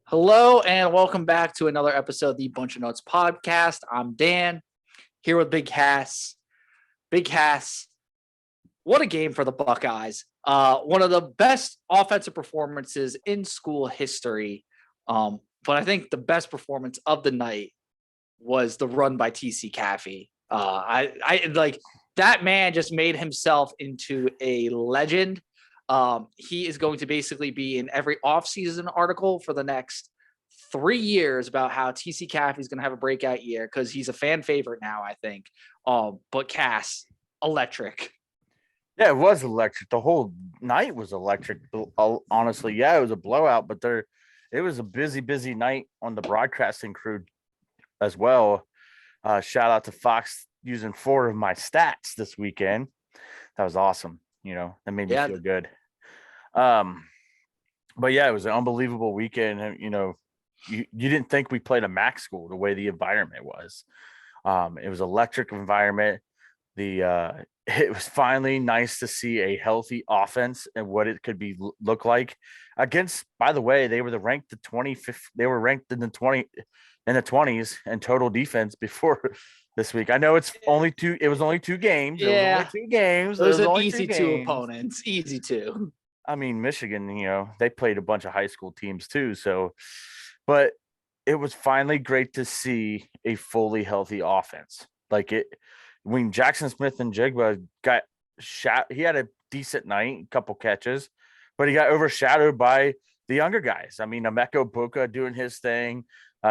Hello and welcome back to another episode of the Bunch of Notes podcast. I'm Dan here with Big Cass. Big Cass, what a game for the Buckeyes. One of the best offensive performances in school history. But I think the best performance of the night was the run by TC Caffey. I like that man just made himself into a legend. He is going to basically be in every offseason article for the next 3 years about how TC Caffey is going to have a breakout year because he's a fan favorite now, I think. But Cass, electric. Yeah, it was electric. The whole night was electric. Honestly, yeah, it was a blowout, but it was a busy night on the broadcasting crew as well. Shout out to Fox using 4 of my stats this weekend. That was awesome. That made me feel good. But yeah, it was an unbelievable weekend. You didn't think we played a MAC school the way the environment was. It was electric environment. It was finally nice to see a healthy offense and what it could be look like against. By the way, they were ranked they were ranked in the 20s in total defense before this week. I know it's only two. It was only 2 games. Yeah, it was only 2 games. Those are easy 2 opponents. Easy 2. I mean, Michigan, they played a bunch of high school teams too. So, but it was finally great to see a fully healthy offense. When Jackson Smith and Jigba got shot, he had a decent night, a couple catches, but he got overshadowed by the younger guys. I mean, Emeka Boka doing his thing,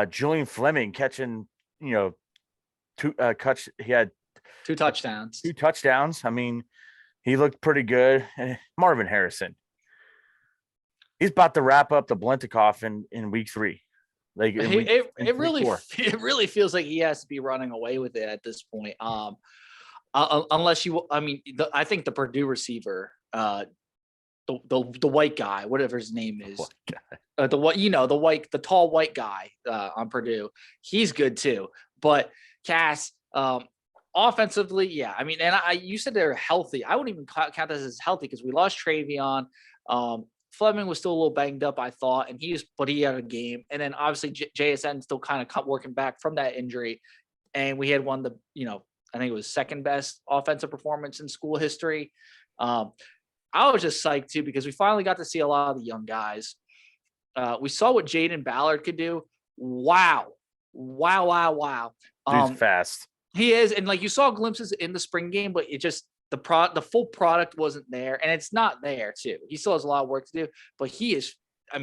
Julian Fleming catching, he had 2 touchdowns. 2 touchdowns. I mean, he looked pretty good. And Marvin Harrison, he's about to wrap up the Blintikoff in week 3. It really feels like he has to be running away with it at this point. Unless I think the Purdue receiver, the white guy, whatever his name is, the tall white guy on Purdue, he's good too. But Cass, offensively, yeah, I mean, and you said they're healthy. I wouldn't even count this as healthy because we lost Travion. Fleming was still a little banged up, I thought, but he had a game. And then obviously JSN still kind of working back from that injury. And we had one of the, I think it was second best offensive performance in school history. I was just psyched too, because we finally got to see a lot of the young guys. We saw what Jaden Ballard could do. Wow. Dude's fast. He is. And you saw glimpses in the spring game, but it just, the full product wasn't there, and it's not there too. He still has a lot of work to do, but he is a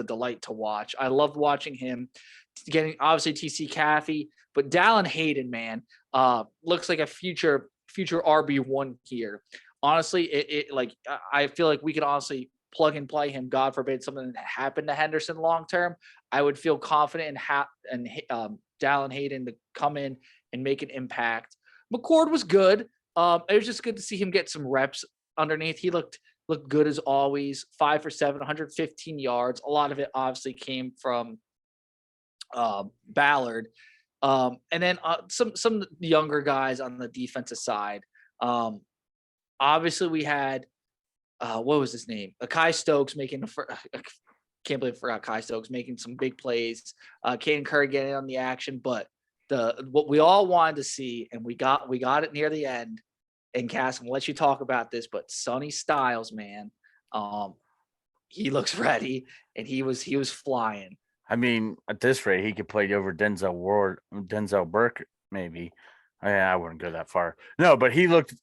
delight to watch. I loved watching him getting, obviously, TC Caffey, but Dallin Hayden, man, looks like a future RB1 here. Honestly, I feel like we could honestly plug and play him. God forbid something happened to Henderson long term. I would feel confident in Dallin Hayden to come in and make an impact. McCord was good. It was just good to see him get some reps underneath. He looked good as always. 5 for 7, 115 yards. A lot of it obviously came from Ballard. And then some younger guys on the defensive side. Obviously we had what was his name? Akai Stokes making I can't believe I forgot Kai Stokes making some big plays. Caden Curry getting on the action, but what we all wanted to see, and we got it near the end. And Cass, I'm gonna let you talk about this, but Sonny Styles, man, he looks ready, and he was flying. I mean, at this rate, he could play over Denzel Burke, maybe. I wouldn't go that far. No, but he looked.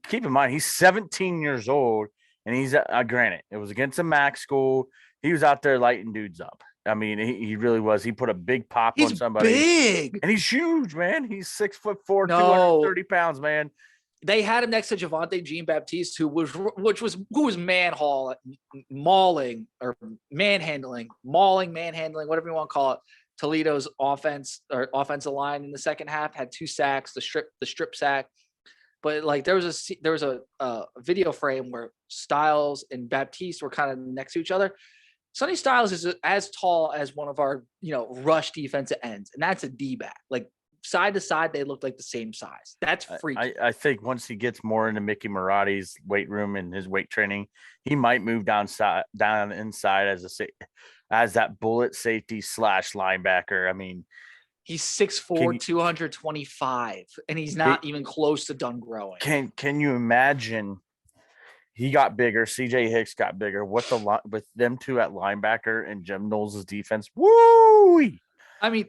Keep in mind, he's 17 years old, and he's granted it was against a MAC school. He was out there lighting dudes up. I mean, he really was. He put a big pop on somebody. Big, and he's huge, man. He's 6'4", 230 pounds, man. They had him next to Javonte Jean-Baptiste, who was manhandling, whatever you want to call it. Toledo's offensive line in the second half had 2 sacks, the strip sack. But there was a video frame where Styles and Baptiste were kind of next to each other. Sonny Styles is as tall as one of our, rush defensive ends, and that's a D-back. side to side, they look like the same size. That's freaky. I think once he gets more into Mickey Marotti's weight room and his weight training, he might move down inside as that bullet safety / linebacker. I mean, he's 6'4", 225, and he's not even close to done growing. Can you imagine? He got bigger. CJ Hicks got bigger. With them two at linebacker and Jim Knowles' defense. Woo! I mean,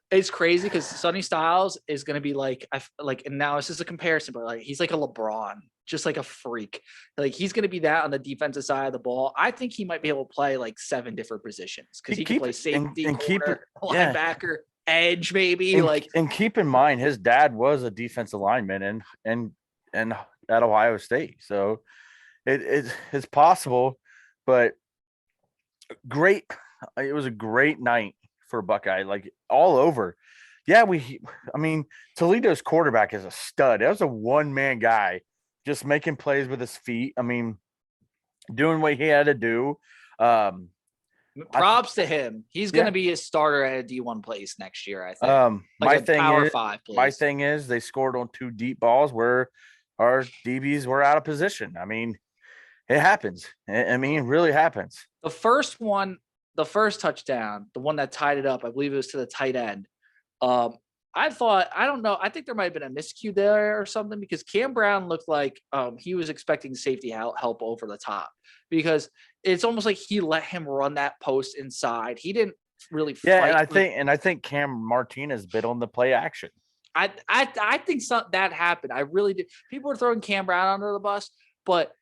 it's crazy because Sonny Styles is going to be like, and now this is a comparison, but like he's like a LeBron, just like a freak. Like he's going to be that on the defensive side of the ball. I think he might be able to play like 7 different positions because he can play safety, corner, linebacker, edge, maybe. And keep in mind, his dad was a defensive lineman and at Ohio State, so it's possible. But great, it was a great night for Buckeye, like all over. Yeah, Toledo's quarterback is a stud. That was a one-man guy just making plays with his feet. I mean, doing what he had to do. Props to him. He's going to be a starter at a D1 place next year, I think. My thing is they scored on 2 deep balls where our DBs were out of position. I mean, it happens. I mean, it really happens. The first touchdown, the one that tied it up, I believe it was to the tight end. I don't know. I think there might have been a miscue there or something because Cam Brown looked like he was expecting safety help over the top because it's almost like he let him run that post inside. He didn't really fight. Yeah, and I think Cam Martinez bit on the play action. I think that happened. I really did. People were throwing Cam Brown under the bus, but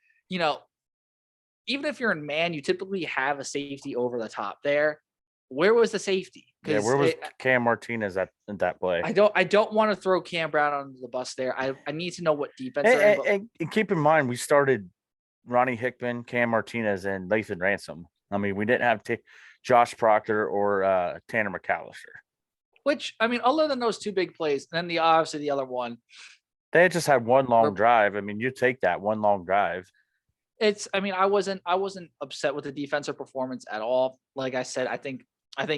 even if you're in man, you typically have a safety over the top there. Where was the safety? Yeah, where was Cam Martinez at that play? I don't want to throw Cam Brown under the bus there. I need to know what defense. And keep in mind, we started Ronnie Hickman, Cam Martinez, and Lathan Ransom. I mean, we didn't have Josh Proctor or Tanner McAllister. Which, I mean, other than those 2 big plays, and then obviously the other one. They just had one long drive. I mean, you take that one long drive. I wasn't upset with the defensive performance at all. Like I said, I think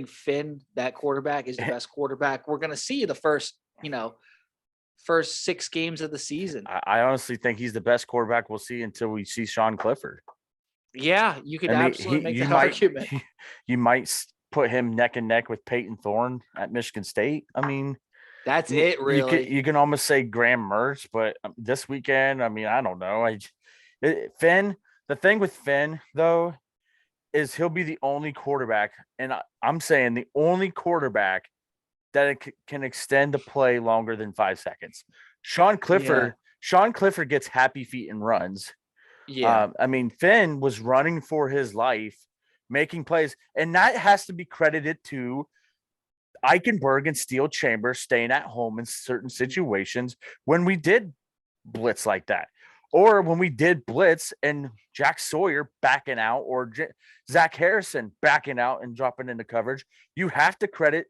Finn, that quarterback, is the best quarterback we're going to see the first 6 games of the season. I honestly think he's the best quarterback we'll see until we see Sean Clifford. Yeah, you could absolutely make that argument. You might put him neck and neck with Peyton Thorne at Michigan State. I mean, that's it, really. You can almost say Graham Mertz, but this weekend, I mean, I don't know. Finn, the thing with Finn, though, is he'll be the only quarterback, and I'm saying the only quarterback that can extend the play longer than 5 seconds. Sean Clifford gets happy feet and runs. Yeah. I mean, Finn was running for his life, making plays, and that has to be credited to Eichenberg and Steel Chambers staying at home in certain situations when we did blitz like that. Or when we did blitz and Jack Sawyer backing out or Zach Harrison backing out and dropping into coverage, you have to credit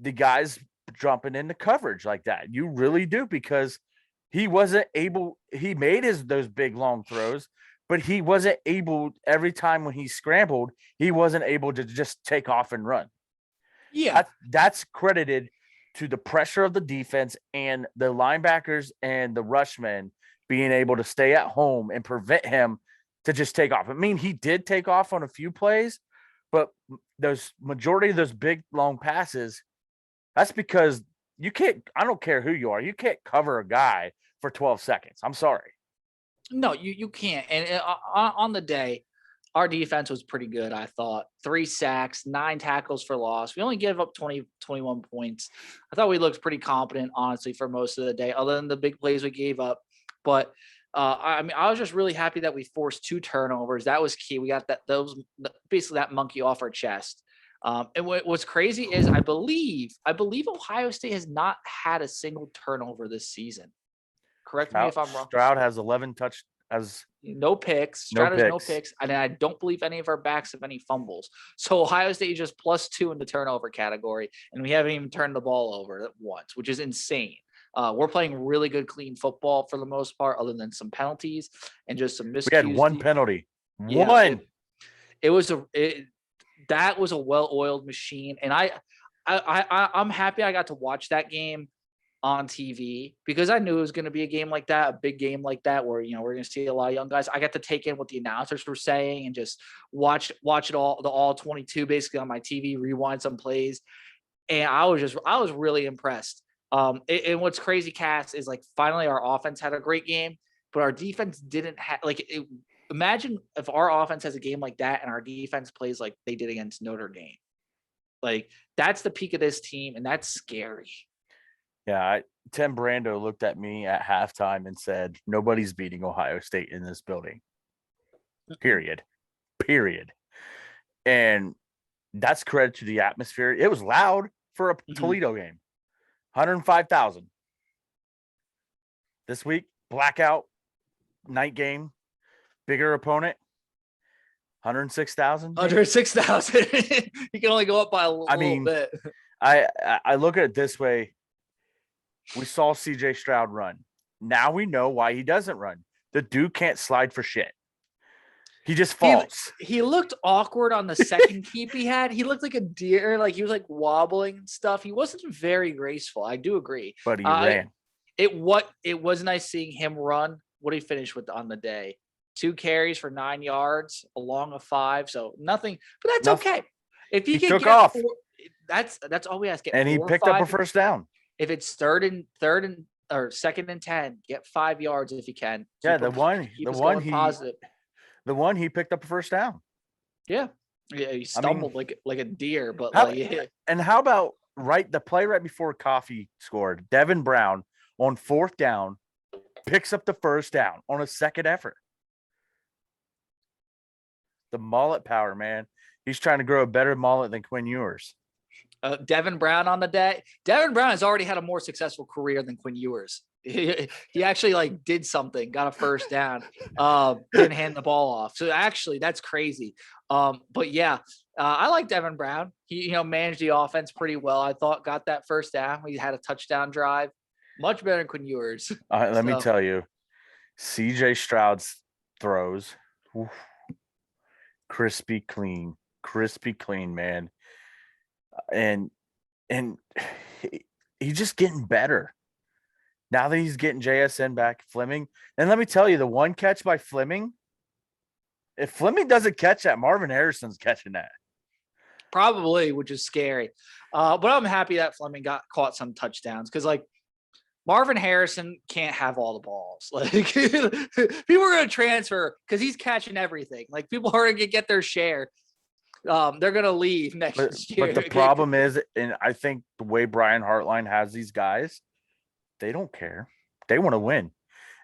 the guys jumping into coverage like that. You really do, because he wasn't able – he made those big, long throws, but he wasn't able – every time when he scrambled, he wasn't able to just take off and run. Yeah. That's credited to the pressure of the defense and the linebackers and the rushmen being able to stay at home and prevent him to just take off. I mean, he did take off on a few plays, but those majority of those big, long passes, that's because you can't – I don't care who you are. You can't cover a guy for 12 seconds. I'm sorry. No, you can't. And on the day, our defense was pretty good, I thought. 3 sacks, 9 tackles for loss. We only gave up 21 points. I thought we looked pretty competent, honestly, for most of the day, other than the big plays we gave up. But I mean, I was just really happy that we forced 2 turnovers. That was key. We got basically that monkey off our chest. And what's crazy is I believe Ohio State has not had a single turnover this season. Correct me if I'm wrong. Stroud has 11 no picks. Stroud has no picks. And I don't believe any of our backs have any fumbles. So Ohio State is just +2 in the turnover category, and we haven't even turned the ball over once, which is insane. We're playing really good, clean football for the most part, other than some penalties and just some miscues. We had 1 penalty. That was a well-oiled machine. And I'm happy I got to watch that game on TV because I knew it was going to be a game like that, a big game like that, where we're going to see a lot of young guys. I got to take in what the announcers were saying and just watch it all 22 basically on my TV, rewind some plays, and I was really impressed. And what's crazy, Cass, is like finally our offense had a great game, but our defense didn't have imagine if our offense has a game like that and our defense plays like they did against Notre Dame. Like that's the peak of this team, and that's scary. Yeah, Tim Brando looked at me at halftime and said, "Nobody's beating Ohio State in this building." Period. And that's credit to the atmosphere. It was loud for a Toledo game. 105,000. This week, blackout night game, bigger opponent. 106,000. 106,000. You can only go up by a little bit. I look at it this way. We saw CJ Stroud run. Now we know why he doesn't run. The dude can't slide for shit. He just falls. He looked awkward on the second keep he had. He looked like a deer, like he was like wobbling and stuff. He wasn't very graceful. I do agree. But he ran. It was nice seeing him run. What did he finish with on the day? 2 carries for 9 yards along a 5. So nothing, but that's okay. If he took off, that's all we ask. And he picked up a first down. If it's third and or 2nd and 10, get 5 yards if you can. Yeah, the one he picked up a first down. Yeah, he stumbled like a deer, but and how about the play right before Coffee scored? Devin Brown on 4th down picks up the first down on a second effort. The mullet power, man. He's trying to grow a better mullet than Quinn Ewers. Devin Brown on the day. Devin Brown has already had a more successful career than Quinn Ewers. He actually did something, got a first down, didn't hand the ball off. So actually, that's crazy. But yeah, I like Devin Brown. He managed the offense pretty well. I thought got that first down. He had a touchdown drive, much better than Quinn Ewers. Let me tell you, CJ Stroud's throws, crispy clean, man. And he's just getting better now that he's getting JSN back. Fleming, and let me tell you, the one catch by Fleming, if Fleming doesn't catch that, Marvin Harrison's catching that probably, which is scary. But I'm happy that Fleming caught some touchdowns, because Marvin Harrison can't have all the balls. People are going to transfer because he's catching everything. People are going to get their share. They're going to leave next year. But the problem is, and I think the way Brian Hartline has these guys, they don't care. They want to win.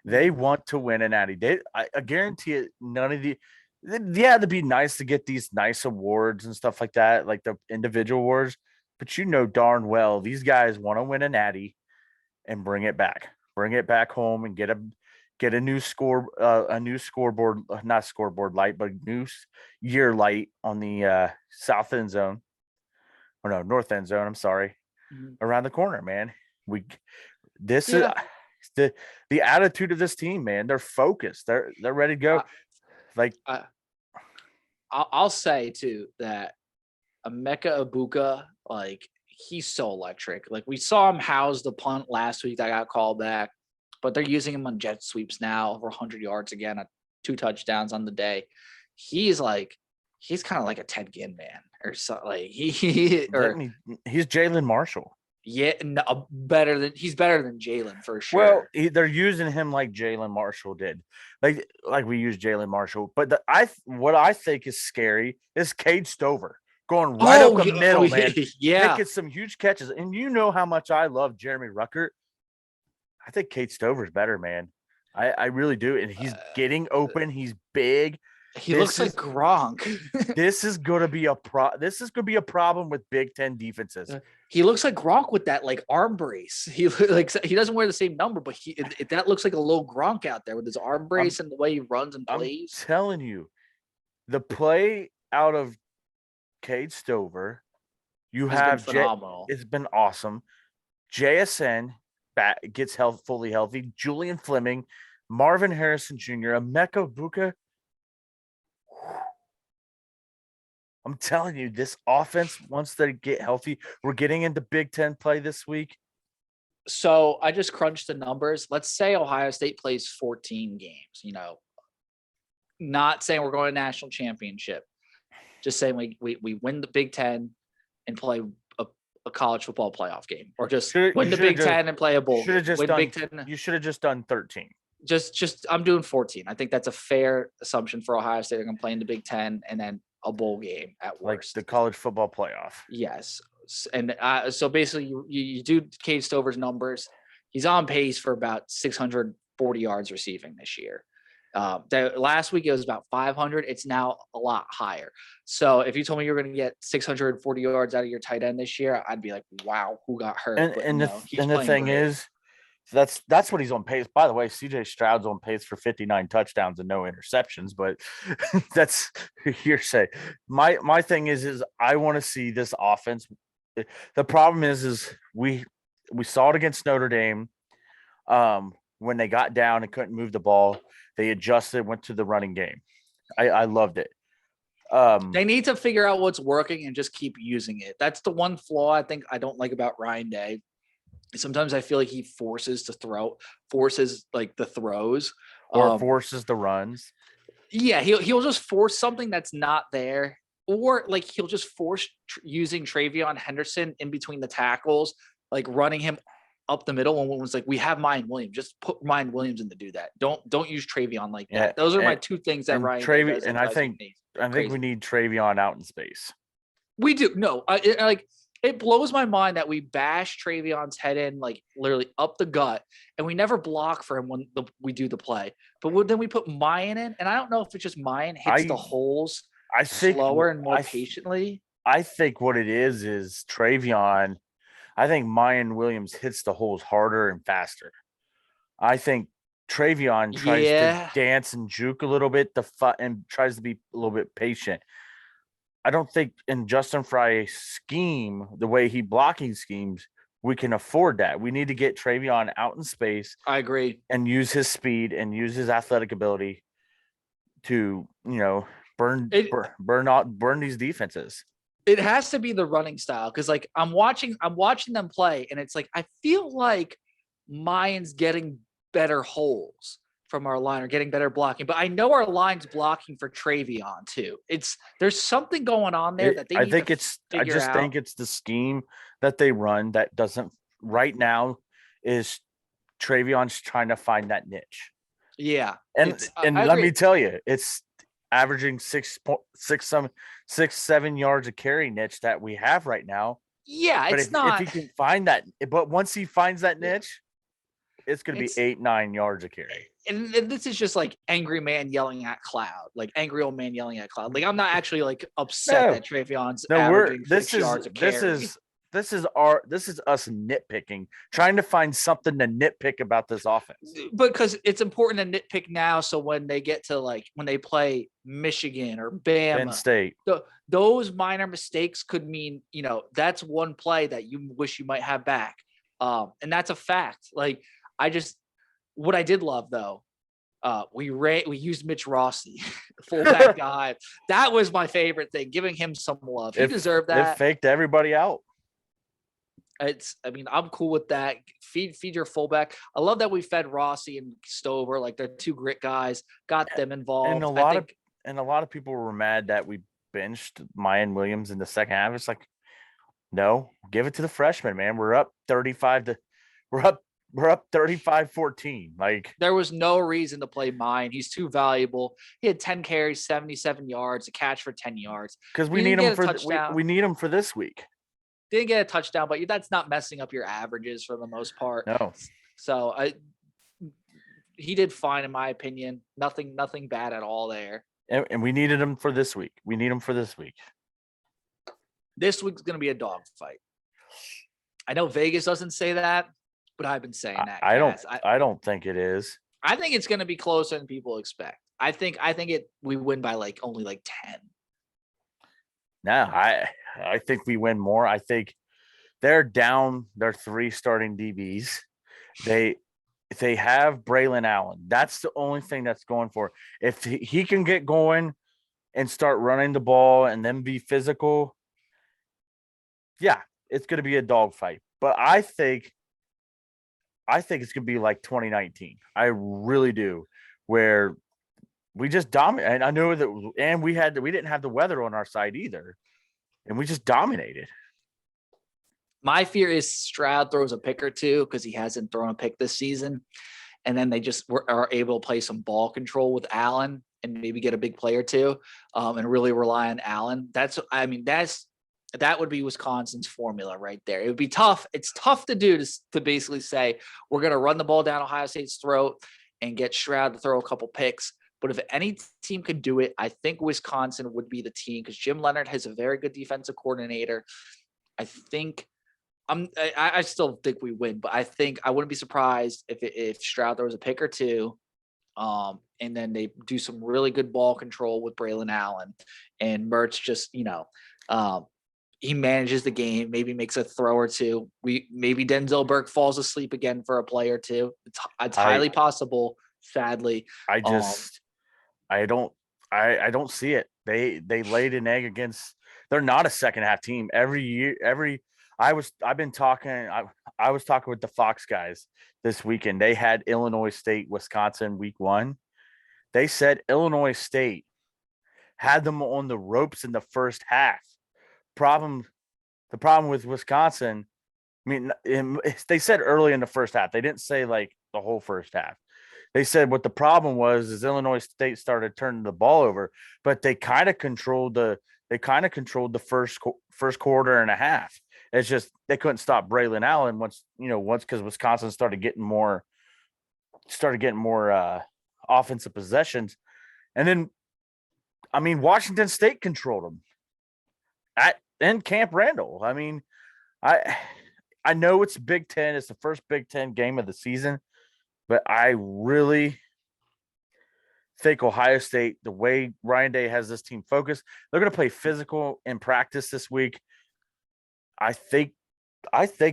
They want to win an Natty. I guarantee it. None of it'd be nice to get these nice awards and stuff like that, like the individual awards. But darn well, these guys want to win a Natty and bring it back home and get a new scoreboard, not scoreboard light, but new year light on the south end zone. Or no, north end zone. I'm sorry. Around the corner, man. Is the attitude of this team, man. They're focused. They're ready to go. I'll say too that Emeka Ibuka, he's so electric. We saw him house the punt last week that got called back, but they're using him on jet sweeps now, over 100 yards again, 2 touchdowns on the day. He's kind of like a Ted Ginn man or something. He's Jalen Marshall. Yeah, no, he's better than Jalen for sure. Well, they're using him like Jalen Marshall did, like we used Jalen Marshall. But what I think is scary is Cade Stover going right up the middle, man. Yeah, making some huge catches. And you know how much I love Jeremy Ruckert. I think Cade Stover's better, man. I really do, and he's getting open. He's big. He looks like Gronk. This is going to be a problem with Big Ten defenses. He looks like Gronk with that arm brace. He doesn't wear the same number, but that looks like a little Gronk out there with his arm brace and the way he runs and plays. I'm telling you, the play out of Cade Stover, have phenomenal. It's been awesome. JSN gets fully healthy. Julian Fleming, Marvin Harrison Jr., Emeka Ibuka. I'm telling you, this offense, once they get healthy, we're getting into Big Ten play this week. So I just crunched the numbers. Let's say Ohio State plays 14 games, not saying we're going to national championship, just saying we win the Big Ten and play a college football playoff game, or just win the Big Ten and play a bowl game. You should have just done 13. Just I'm doing 14. I think that's a fair assumption for Ohio State. They're going to play in the Big Ten and then a bowl game at worst. Like the college football playoff. Yes. And so basically you do Cade Stover's numbers. He's on pace for about 640 yards receiving this year. Last week it was about 500. It's now a lot higher. So if you told me you're going to get 640 yards out of your tight end this year, I'd be like, wow, who got hurt? And the thing is, that's what he's on pace. By the way, CJ Stroud's on pace for 59 touchdowns and no interceptions, but that's hearsay. My thing is I want to see this offense. The problem is we saw it against Notre Dame. When they got down and couldn't move the ball, they adjusted, went to the running game. I loved it. They need to figure out what's working and just keep using it. That's the one flaw I think I don't like about Ryan Day. Sometimes I feel like he forces like the throws or forces the runs. Yeah, he'll just force something that's not there, or like he'll just force using Travion Henderson in between the tackles, like running him up the middle. And one was like, we have Mayan Williams, just put Mayan Williams in to do that. Don't use Travion like that. Those are my two things that Ryan does. And I think we need Travion out in space. We do. No, it blows my mind that we bash Travion's head in, like literally up the gut, and we never block for him when we do the play. But then we put Mayan in, and I don't know if it's just Mayan hits the holes slower and more patiently. I think what it is Travion. I think Mayan Williams hits the holes harder and faster. I think Travion tries to dance and juke a little bit and tries to be a little bit patient. I don't think in Justin Frye's scheme, the way he blocking schemes, we can afford that. We need to get Travion out in space. I agree. And use his speed and use his athletic ability to, burn these defenses. It has to be the running style, because like I'm watching them play, and it's like I feel like Mayan's getting better holes from our line, or getting better blocking, but I know our line's blocking for Travion too. There's something going on there that they need to figure out. I think it's the scheme that they run that doesn't right now is Travion's trying to find that niche. Yeah. And let me tell you, it's averaging 7 yards a carry niche that we have right now. Yeah, but it's not. If he can find that, but once he finds that niche, it's going to be 8-9 yards a carry. And this is just like angry man yelling at cloud, like angry old man yelling at cloud. Like I'm not actually like upset that Travion's averaging 6 yards a carry. This is us nitpicking, trying to find something to nitpick about this offense. Because it's important to nitpick now, so when they get to when they play Michigan or Bama, Penn State, those minor mistakes could mean that's one play that you wish you might have back, and that's a fact. Like what I did love though, we used Mitch Rossi, fullback guy. That was my favorite thing, giving him some love. He deserved that. It faked everybody out. I'm cool with that. Feed your fullback. I love that we fed Rossi and Stover, like they're two grit guys, got them involved. And a lot of people were mad that we benched Mayan Williams in the second half. It's like, no, give it to the freshman, man. We're up 35-14. Like there was no reason to play Mayan. He's too valuable. He had 10 carries, 77 yards, a catch for 10 yards. Because we need him we need him for this week. Didn't get a touchdown, but that's not messing up your averages for the most part. No. So he did fine in my opinion. Nothing bad at all there. And we needed him for this week. This week's going to be a dogfight. I know Vegas doesn't say that, but I've been saying that. I don't think it is. I think it's going to be closer than people expect. I think we win by only 10. No, I think we win more. I think they're down their 3 starting DBs. They have Braylon Allen. That's the only thing that's going for. If he can get going, and start running the ball and then be physical, yeah, it's going to be a dogfight. But I think it's going to be like 2019. I really do, where we just dominate. And I know that, and we didn't have the weather on our side either, and we just dominated. My fear is Stroud throws a pick or two because he hasn't thrown a pick this season. And then they just are able to play some ball control with Allen and maybe get a big play or two, and really rely on Allen. That would be Wisconsin's formula right there. It would be tough. It's tough to do to basically say we're going to run the ball down Ohio State's throat and get Stroud to throw a couple picks. But if any team could do it, I think Wisconsin would be the team because Jim Leonard has a very good defensive coordinator. I think I still think we win, but I think I wouldn't be surprised if Stroud throws a pick or two, and then they do some really good ball control with Braylon Allen, and Mertz just he manages the game, maybe makes a throw or two. Maybe Denzel Burke falls asleep again for a play or two. It's highly possible. Sadly, I just I don't see it. They laid an egg against. They're not a second half team every year. I was talking with the Fox guys this weekend. They had Illinois State, Wisconsin week 1. They said Illinois State had them on the ropes in the first half. The problem with Wisconsin, I mean, they said early in the first half. They didn't say like the whole first half. They said what the problem was is Illinois State started turning the ball over, but they kind of controlled the first quarter and a half. It's just they couldn't stop Braylon Allen once because Wisconsin started getting more offensive possessions. And then I mean Washington State controlled them in Camp Randall. I mean, I know it's Big Ten, it's the first Big Ten game of the season, but I really think Ohio State, the way Ryan Day has this team focused, they're going to play physical in practice this week. I think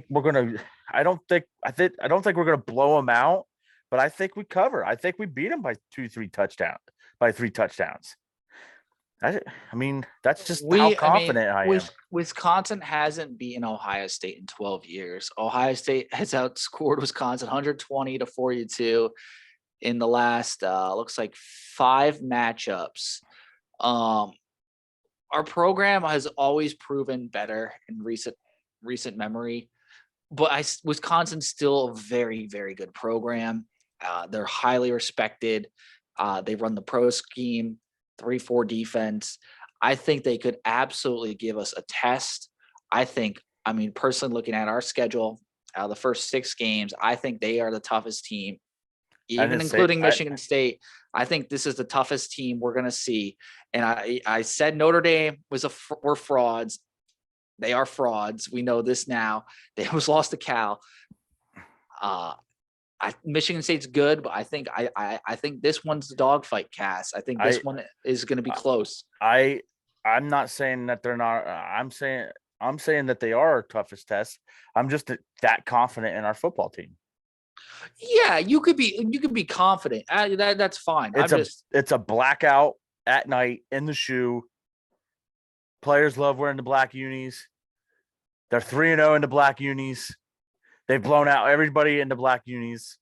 we're going to. I don't think we're going to blow them out, but I think we cover. I think we beat them by 3 touchdowns. I mean, that's just how confident I am. Wisconsin hasn't beaten Ohio State in 12 years. Ohio State has outscored Wisconsin 120-42 in the last looks like 5 matchups. Our program has always proven better in recent memory, but Wisconsin's still a very, very good program. They're highly respected. They run the pro scheme, 3-4 defense. I think they could absolutely give us a test. Personally looking at our schedule, out of the first 6 games, I think they are the toughest team, even including Michigan State. I think this is the toughest team we're going to see. And I said Notre Dame were frauds. They are frauds. We know this now. They almost lost to Cal. Michigan State's good, but I think this one's the dogfight, Cass. I think this one is going to be close. I'm not saying that they're not. I'm saying that they are our toughest test. I'm just that confident in our football team. Yeah, you could be confident. That's fine. It's a blackout at night in the shoe. Players love wearing the black unis. They're 3-0 in the black unis. They've blown out everybody in the black unis.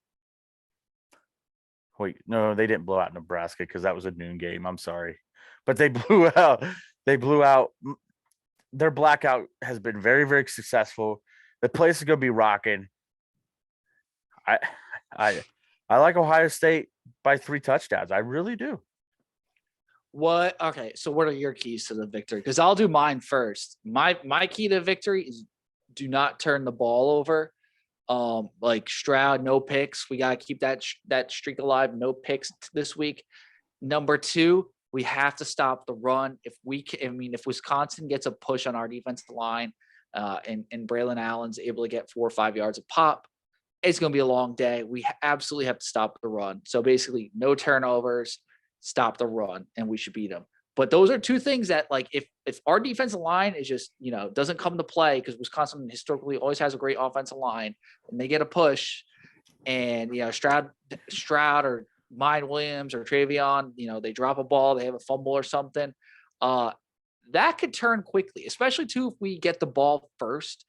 Wait, no, they didn't blow out Nebraska because that was a noon game. I'm sorry, but they blew out. Their blackout has been very, very successful. The place is going to be rocking. I like Ohio State by 3 touchdowns. I really do. Okay, so what are your keys to the victory? Because I'll do mine first. My key to victory is do not turn the ball over. Like Stroud, no picks. We got to keep that streak alive. No picks this week. Number 2, we have to stop the run. If Wisconsin gets a push on our defensive line, and Braylon Allen's able to get 4 or 5 yards of pop, it's going to be a long day. We absolutely have to stop the run. So basically, no turnovers, stop the run, and we should beat them. But those are 2 things that, like, if our defensive line is just, doesn't come to play, because Wisconsin historically always has a great offensive line, and they get a push, and Stroud or Mind Williams or Travion, they drop a ball, they have a fumble or something. That could turn quickly, especially too if we get the ball first.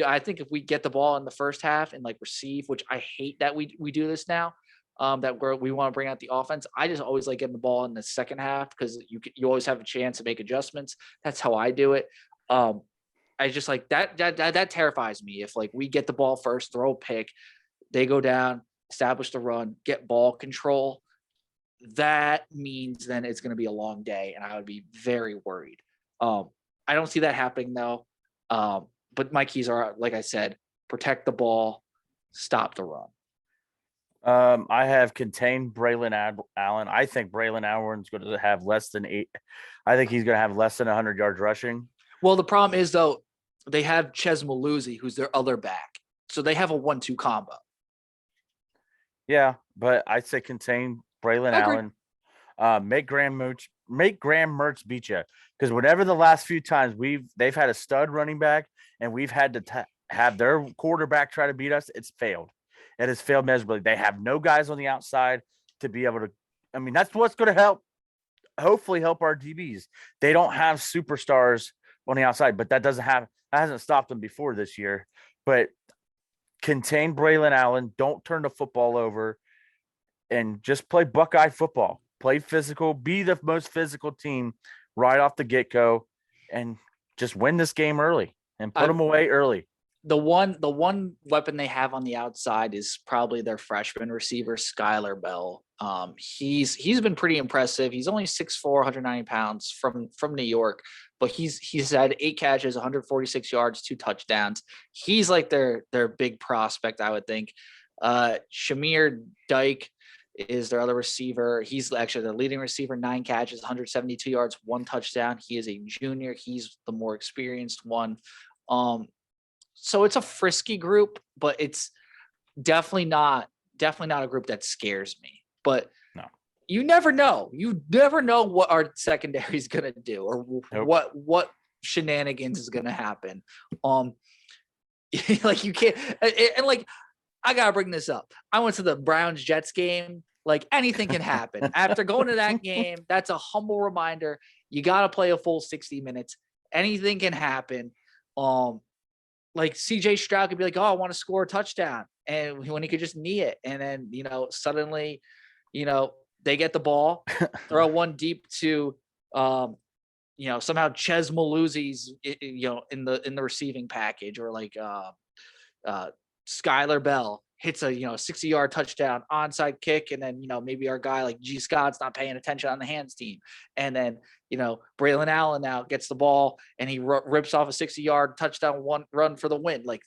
I think if we get the ball in the first half and like receive, which I hate that we do this now, that we want to bring out the offense. I just always like getting the ball in the second half because you always have a chance to make adjustments. That's how I do it. I just like that terrifies me. If like we get the ball first, throw a pick, they go down, establish the run, get ball control. That means then it's going to be a long day, and I would be very worried. I don't see that happening though. But my keys are, like I said, protect the ball, stop the run. I have contained Braylon Allen. I think Braylon Allen's going to have less than 8. I think he's going to have less than 100 yards rushing. Well, the problem is though, they have Ches Maluzzi, who's their other back, so they have a 1-2 combo. Yeah, but I'd say contain Braylon Allen. Make Graham Mertz beat you, because whenever the last few times they've had a stud running back and we've had to have their quarterback try to beat us, it's failed. It has failed miserably. They have no guys on the outside to be able to. I mean, that's what's going to hopefully help our DBs. They don't have superstars on the outside, but that hasn't stopped them before this year. But contain Braylon Allen. Don't turn the football over, and just play Buckeye football. Play physical. Be the most physical team right off the get-go, and just win this game early and put them away early. The one weapon they have on the outside is probably their freshman receiver, Skylar Bell. He's been pretty impressive. He's only 6'4", 190 pounds from New York, but he's had 8 catches, 146 yards, 2 touchdowns. He's like their big prospect, I would think. Shamir Dyke is their other receiver. He's actually their leading receiver, 9 catches, 172 yards, 1 touchdown. He is a junior. He's the more experienced one. So it's a frisky group, but it's definitely not a group that scares me. But no, you never know. You never know what our secondary is going to do or what shenanigans is going to happen. Like you can't, and like, I got to bring this up. I went to the Browns Jets game. Like anything can happen after going to that game. That's a humble reminder. You got to play a full 60 minutes. Anything can happen. Like CJ Stroud could be like, oh, I want to score a touchdown. And when he could just knee it. And then, suddenly, they get the ball, throw one deep to, somehow Ches Maluzzi's, in the receiving package, or like Skylar Bell hits a 60-yard touchdown onside kick, and then maybe our guy like G Scott's not paying attention on the hands team, and then Braylon Allen now gets the ball and he rips off a 60-yard touchdown run for the win. Like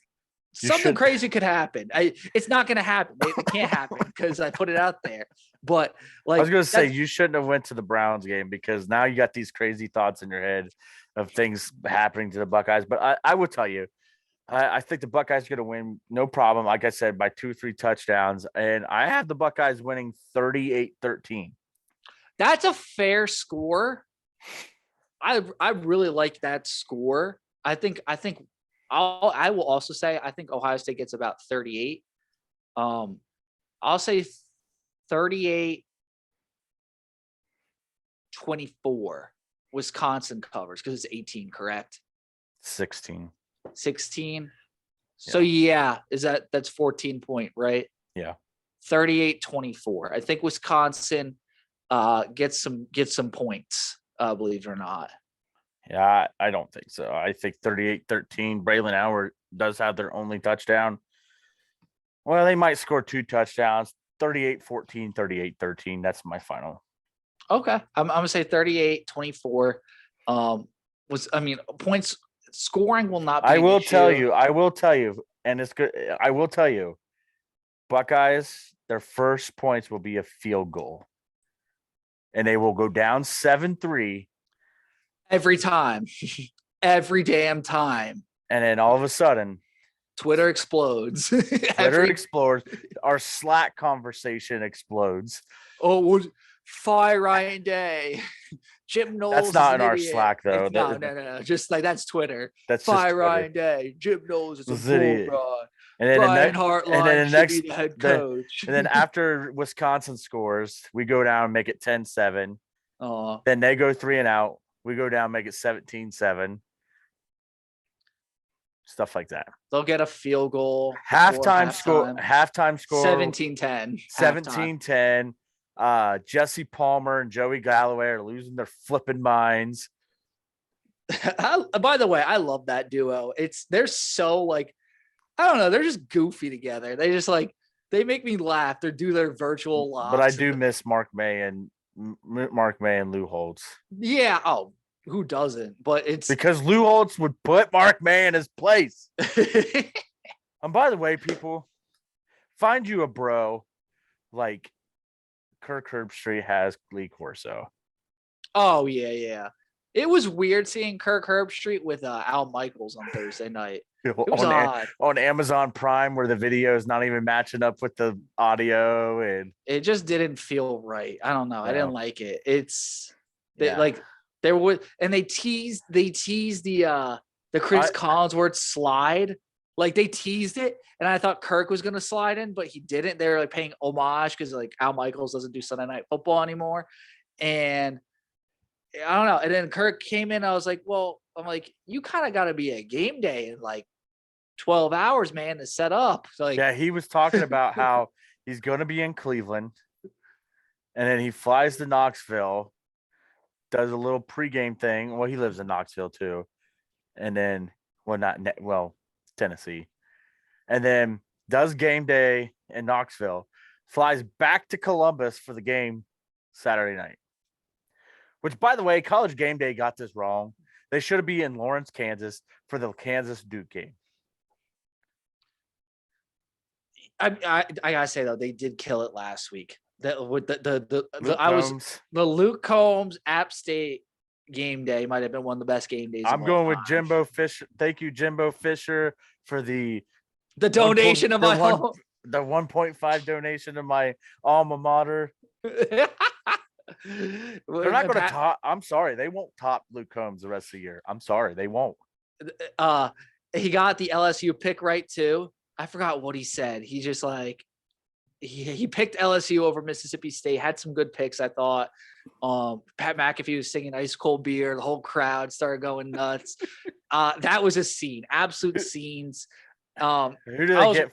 something crazy could happen. It's not going to happen. It can't happen because I put it out there. But like I was going to say, you shouldn't have went to the Browns game, because now you got these crazy thoughts in your head of things happening to the Buckeyes. But I will tell you, I think the Buckeyes are going to win, no problem. Like I said, by 2-3 touchdowns. And I have the Buckeyes winning 38-13. That's a fair score. I really like that score. I will also say I think Ohio State gets about 38. I'll say 38-24. Wisconsin covers because it's 18, correct? 16. 16. So yeah, that's 14 point, right? Yeah. 38-24. I think Wisconsin gets some points, believe it or not. Yeah, I don't think so. I think 38-13. Braylon Allen does have their only touchdown. Well, they might score 2 touchdowns. 38-14, 38-13. That's my final. Okay. I'm gonna say 38-24. Points scoring will not be I will tell you, and it's good. I will tell you, Buckeyes, their first points will be a field goal. And they will go down 7-3. Every time. Every damn time. And then all of a sudden, Twitter explodes. Twitter explodes. Our Slack conversation explodes. Oh, fire Ryan Day. Jim Knowles. That's not in our Slack, though. No. Just like that's Twitter. That's fire Ryan Day. Jim Knowles is a bull fraud. And then Brian Hartline should be the head coach. And then after Wisconsin scores, we go down and make it 10-7. Oh, Then they go 3 and out. We go down, make it 17-7. Stuff like that. they'll get a field goal before halftime. Halftime score 17-10. 17-10. Jesse Palmer and Joey Galloway are losing their flipping minds. By the way, I love that duo. They're so like, I don't know, they're just goofy together. They just like, they make me laugh. They do their virtual laughs. But I do miss Mark May and Lou Holtz. Yeah. Oh, who doesn't? But it's because Lou Holtz would put Mark May in his place. And by the way, people, find you a bro like Kirk Herbstreit has Lee Corso. Oh yeah. It was weird seeing Kirk Herbstreit with Al Michaels on Thursday night. It was odd. On Amazon Prime, where the video is not even matching up with the audio, and it just didn't feel right. I don't know. I didn't like it. Like there was, and they teased the Chris Collinsworth slide. Like they teased it, and I thought Kirk was gonna slide in, but he didn't. They were like paying homage because like Al Michaels doesn't do Sunday Night Football anymore, and I don't know. And then Kirk came in. I was like, well, I'm like, you kind of got to be at game day in like 12 hours, man, to set up. So like, yeah, he was talking about how he's going to be in Cleveland, and then he flies to Knoxville, does a little pregame thing. Well, he lives in Knoxville too, and then Tennessee, and then does game day in Knoxville, flies back to Columbus for the game Saturday night. Which, by the way, College Game Day got this wrong. They should be in Lawrence, Kansas for the Kansas Duke game. I gotta say though, they did kill it last week. That with the Luke Combs App State game day might have been one of the best game days. I'm going with Jimbo Fisher. Thank you, Jimbo Fisher, for the donation of my home. The 1.5 donation of my alma mater. They're not going to top. I'm sorry, they won't top Luke Combs the rest of the year. I'm sorry, they won't. He got the LSU pick right too. I forgot what he said. He just like he picked LSU over Mississippi State. Had some good picks, I thought. Pat McAfee was singing "Ice Cold Beer." The whole crowd started going nuts. That was a scene, absolute scenes. Who do they get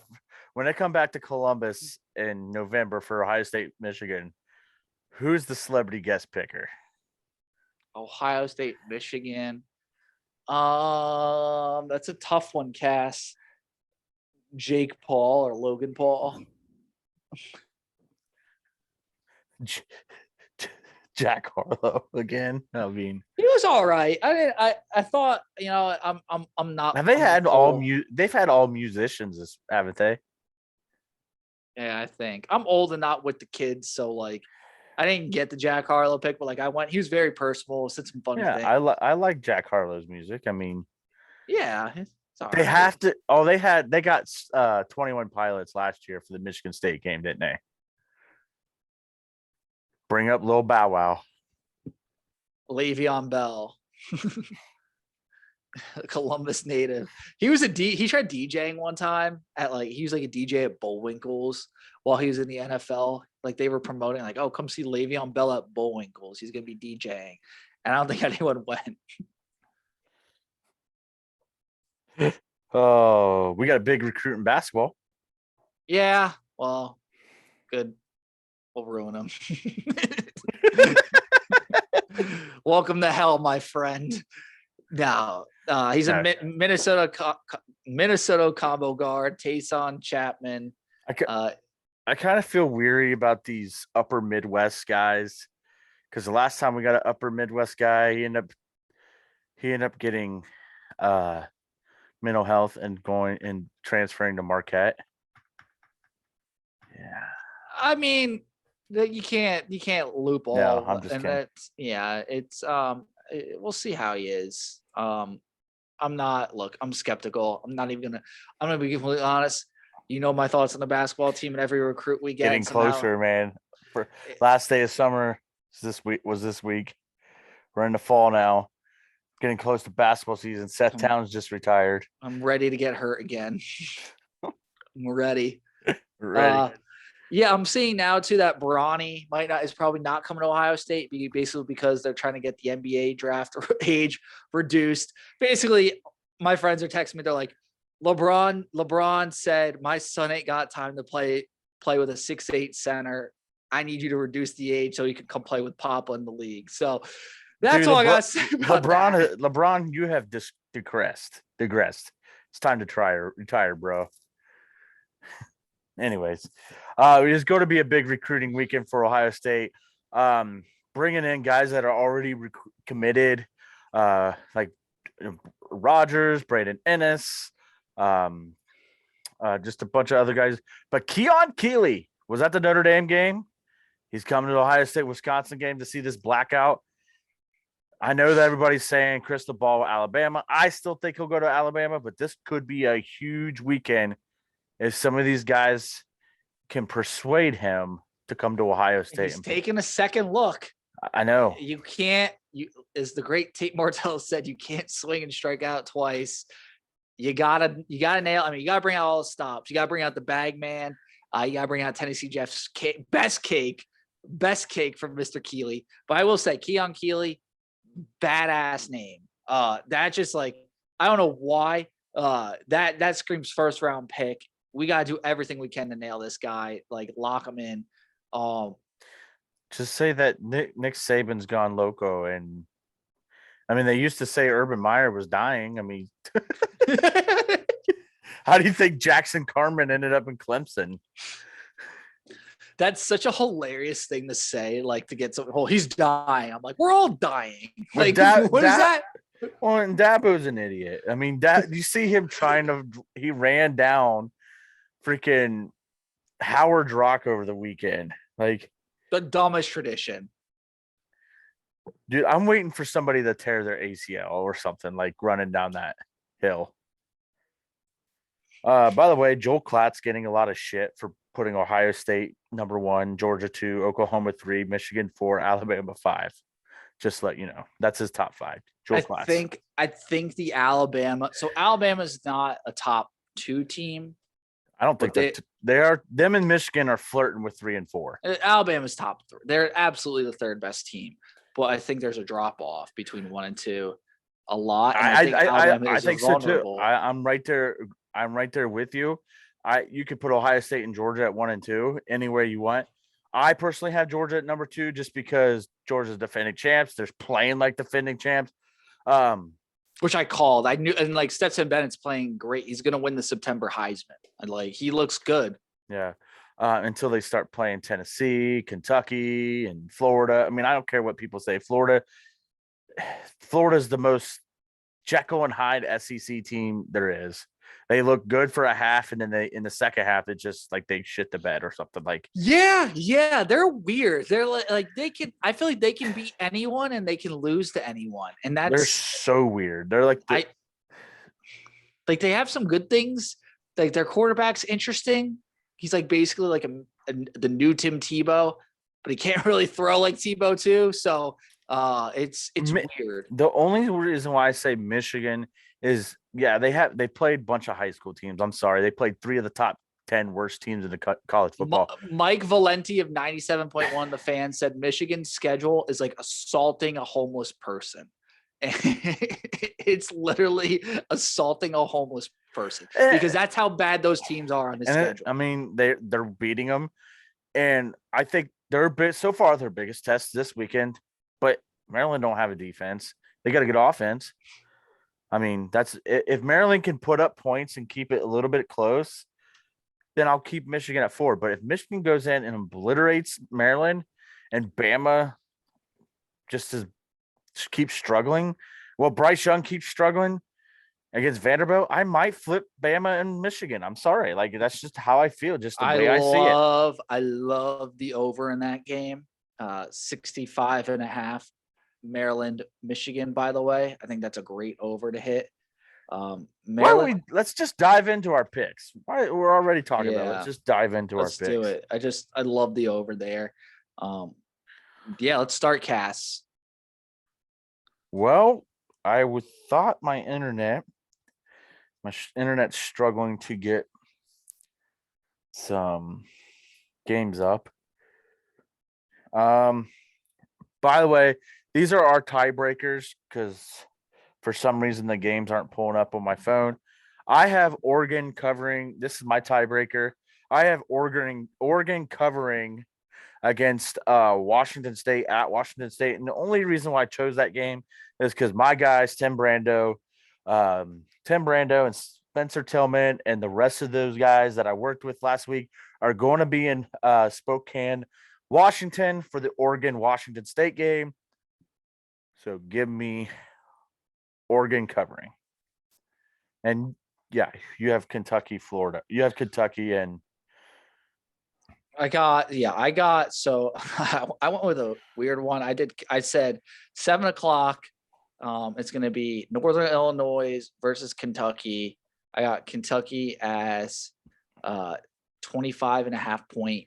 when they come back to Columbus in November for Ohio State, Michigan? Who's the celebrity guest picker? Ohio State, Michigan. That's a tough one, Cass. Jake Paul or Logan Paul? Jack Harlow again. I mean, he was all right. I thought, I'm not. Have they had they've had all musicians, haven't they? Yeah, I think I'm old and not with the kids, so like I didn't get the Jack Harlow pick, but like I went. He was very personal, said some funny things. I like Jack Harlow's music. I mean, yeah, they have to. Oh, they got 21 Pilots last year for the Michigan State game, didn't they? Bring up Lil Bow Wow, Le'Veon Bell, Columbus native. He was he tried DJing one time he was like a DJ at Bullwinkle's while he was in the NFL. Like they were promoting like, oh, come see Le'Veon Bell at Bullwinkle's. He's gonna be DJing, and I don't think anyone went. Oh, we got a big recruit in basketball. Yeah, well, good. We'll ruin him. Welcome to hell, my friend. No, he's a Minnesota combo guard, Tayson Chapman. I kind of feel weary about these upper Midwest guys because the last time we got an upper Midwest guy, he ended up getting mental health and going and transferring to Marquette. Yeah, I mean, you can't loop all. No, I'm just kidding. It's we'll see how he is. I'm skeptical. I'm gonna be completely honest. You know my thoughts on the basketball team and every recruit we get. Getting closer, man. For last day of summer was this week. We're in the fall now. Getting close to basketball season. Seth Towns just retired. I'm ready to get hurt again. I'm ready. Ready. Yeah, I'm seeing now too that Bronny is probably not coming to Ohio State, basically because they're trying to get the NBA draft age reduced. Basically, my friends are texting me. They're like, LeBron said, my son ain't got time to play with a 6'8" center. I need you to reduce the age so he can come play with Papa in the league. So that's Dude, all I gotta say about that. LeBron, you have digressed. It's time to retire, bro. Anyways, it's going to be a big recruiting weekend for Ohio State. Bringing in guys that are already committed, like Rogers, Braden Ennis, just a bunch of other guys. But Keon Keeley was at the Notre Dame game. He's coming to the Ohio State Wisconsin game to see this blackout. I know that everybody's saying crystal ball Alabama. I still think he'll go to Alabama, but this could be a huge weekend if some of these guys can persuade him to come to Ohio State. He's taking a second look. I know. You can't, as the great Tate Martell said, you can't swing and strike out twice. You gotta nail. I mean, you gotta bring out all the stops. You gotta bring out the bag man. You gotta bring out Tennessee Jeff's best cake from Mr. Keeley. But I will say, Keon Keeley, badass name. That just like, I don't know why. That screams first round pick. We gotta do everything we can to nail this guy. Like, lock him in. Just say that Nick Saban's gone loco, and I mean, they used to say Urban Meyer was dying. I mean, how do you think Jackson Carman ended up in Clemson? That's such a hilarious thing to say, like, to get some. Oh, he's dying. I'm like, we're all dying. Like, what is that? Well, and Dabo's an idiot. I mean, you see him he ran down freaking Howard Rock over the weekend. Like, the dumbest tradition. Dude, I'm waiting for somebody to tear their ACL or something, like running down that hill. By the way, Joel Klatt's getting a lot of shit for putting Ohio State number 1, Georgia 2, Oklahoma 3, Michigan 4, Alabama 5. Just let you know, that's his top 5. Joel Klatt. I think the Alabama. So Alabama's not a top 2 team. I don't think they are. Them and Michigan are flirting with 3 and 4. Alabama's top 3. They're absolutely the third best team. But I think there's a drop off between 1 and 2, a lot. And I think so too. I'm right there. I'm right there with you. You could put Ohio State and Georgia at 1 and 2 anywhere you want. I personally have Georgia at number 2 just because Georgia's defending champs. They're playing like defending champs. Which I called. I knew, and like Stetson Bennett's playing great. He's going to win the September Heisman. And like, he looks good. Yeah. Until they start playing Tennessee, Kentucky, and Florida. I mean, I don't care what people say. Florida's the most Jekyll and Hyde SEC team there is. They look good for a half, and then in the second half, it's just like they shit the bed or something. Like, yeah, they're weird. They're like they can. I feel like they can beat anyone and they can lose to anyone, and they're so weird. They're like like they have some good things. Like, their quarterback's interesting. He's like basically like the new Tim Tebow, but he can't really throw like Tebow too. So it's weird. The only reason why I say Michigan is, they played a bunch of high school teams. I'm sorry, they played 3 of the top 10 worst teams in the college football. Mike Valenti of 97.1, the fan, said Michigan's schedule is like assaulting a homeless person. It's literally assaulting a homeless person because that's how bad those teams are on the schedule. I mean, they're beating them, and I think so far their biggest test this weekend. But Maryland don't have a defense; they got to get offense. I mean, if Maryland can put up points and keep it a little bit close, then I'll keep Michigan at 4. But if Michigan goes in and obliterates Maryland, and Bama just keeps struggling, Bryce Young keeps struggling against Vanderbilt, I might flip Bama and Michigan. I'm sorry. Like, that's just how I feel, just the way I see it. I love the over in that game. 65.5. Maryland, Michigan, by the way. I think that's a great over to hit. Let's just dive into our picks. We're already talking about it. Let's just dive into our picks. Let's do it. I love the over there. Let's start, Cass. Well, I thought my internet's struggling to get some games up. By the way, these are our tiebreakers because for some reason the games aren't pulling up on my phone. I have Oregon covering. This is my tiebreaker. I have Oregon covering against Washington State at Washington State. And the only reason why I chose that game is because my guys, Tim Brando and Spencer Tillman and the rest of those guys that I worked with last week are going to be in Spokane, Washington for the Oregon-Washington State game. So give me Oregon covering. And yeah, you have Kentucky, Florida. You have Kentucky and I got so I went with a weird one. I said 7:00. It's gonna be Northern Illinois versus Kentucky. I got Kentucky as 25.5 point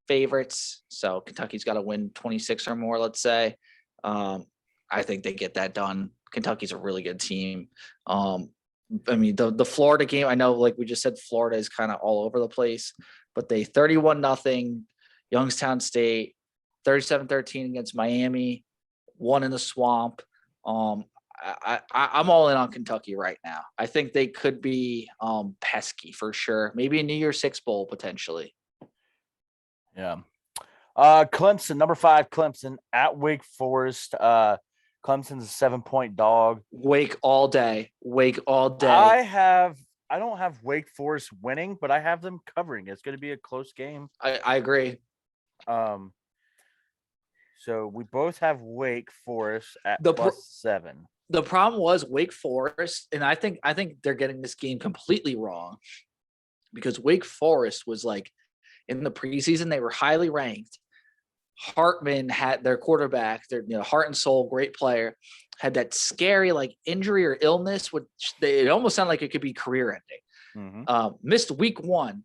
favorites. So Kentucky's got to win 26 or more, let's say. I think they get that done. Kentucky's a really good team. I mean, the Florida game, I know, like we just said, Florida is kind of all over the place, but they 31-0 Youngstown State, 37-13 against Miami, one in the swamp. I'm all in on Kentucky right now. I think they could be pesky for sure. Maybe a New Year's Six bowl potentially. Yeah. Clemson, number 5, Clemson at Wake Forest. Clemson's a 7-point dog. Wake all day. I don't have Wake Forest winning, but I have them covering. It's going to be a close game. I agree. So we both have Wake Forest at +7. The problem was Wake Forest, and I think they're getting this game completely wrong because Wake Forest was like in the preseason, they were highly ranked. Hartman had their quarterback, their heart and soul, great player, had that scary like injury or illness, which it almost sounded like it could be career ending. Missed week 1,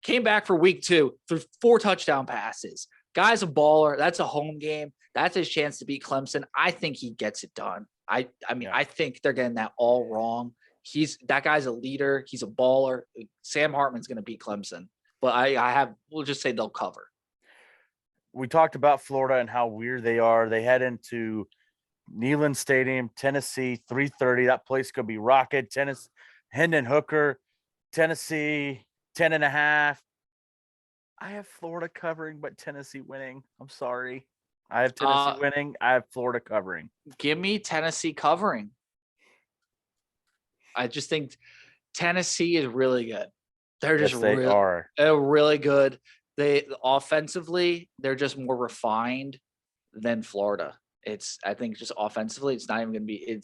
came back for week 2, threw 4 touchdown passes. Guy's a baller. That's a home game. That's his chance to beat Clemson. I think he gets it done. I think they're getting that all wrong. That guy's a leader. He's a baller. Sam Hartman's going to beat Clemson, but we'll just say they'll cover. We talked about Florida and how weird they are. They head into Neyland Stadium, Tennessee, 3:30. That place could be rocket. Hendon Hooker, Tennessee, 10.5. I have Florida covering, but Tennessee winning. I'm sorry. I have Tennessee winning. I have Florida covering. Give me Tennessee covering. I just think Tennessee is really good. They're just really good. They offensively, they're just more refined than Florida. I think just offensively, it's not even going to be.